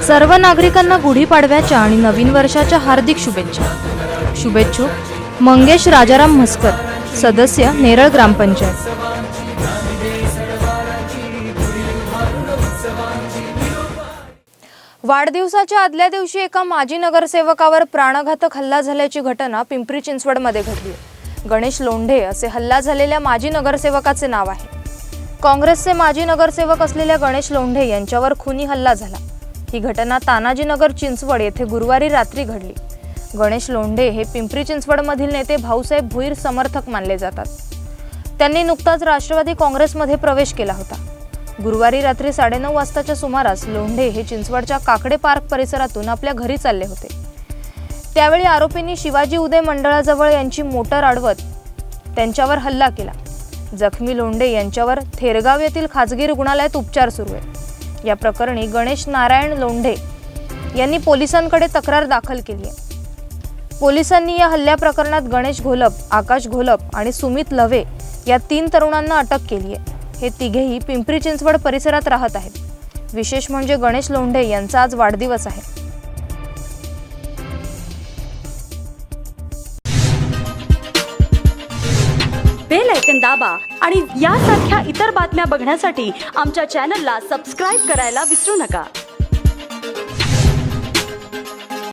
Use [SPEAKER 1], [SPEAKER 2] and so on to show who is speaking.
[SPEAKER 1] सर्व नागरिकांना गुढीपाडव्याच्या आणि नवीन वर्षाच्या हार्दिक शुभेच्छा। शुभेच्छुक मंगेश राजाराम म्हस्कर, सदस्य नेरळ ग्रामपंचायत। वाढदिवसाच्या आदल्या दिवशी एका माजी नगरसेवकावर प्राणघातक हल्ला झाल्याची घटना पिंपरी चिंचवडमध्ये घडली। गणेश लोंढे असे हल्ला झालेल्या माजी नगरसेवकाचे नाव आहे। काँग्रेसचे माजी नगरसेवक असलेल्या गणेश लोंढे यांच्यावर खुनी हल्ला झाला। ही घटना तानाजीनगर चिंचवड येथे गुरुवारी रात्री घडली। गणेश लोंढे हे पिंपरी चिंचवडमधील नेते भाऊसाहेब भुईर समर्थक मानले जातात। त्यांनी नुकताच राष्ट्रवादी काँग्रेसमध्ये प्रवेश केला होता। गुरुवारी रात्री 9:30 वाजताच्या सुमारास लोंढे हे चिंचवडच्या काकडे पार्क परिसरातून आपल्या घरी चालले होते। त्यावेळी आरोपींनी शिवाजी उदय मंडळाजवळ यांची मोटर अडवत त्यांच्यावर हल्ला केला। जखमी लोंढे यांच्यावर थेरगाव येथील खाजगी रुग्णालयात उपचार सुरू आहेत। या प्रकरणी गणेश नारायण लोंढे यांनी पोलिसांकडे तक्रार दाखल केली आहे। पोलिसांनी या हल्ल्या प्रकरणात गणेश घोलप, आकाश घोलप आणि सुमित लव्हे या 3 तरुणांना अटक केली आहे। हे तिघेही पिंपरी चिंचवड परिसरात राहत आहेत। विशेष म्हणजे गणेश लोंढे यांचा आज वाढदिवस आहे।
[SPEAKER 2] बेल आयकॉन दाबा आणि यासारख्या इतर बातम्या बघण्यासाठी आमच्या चॅनलला सबस्क्राइब करायला विसरू नका।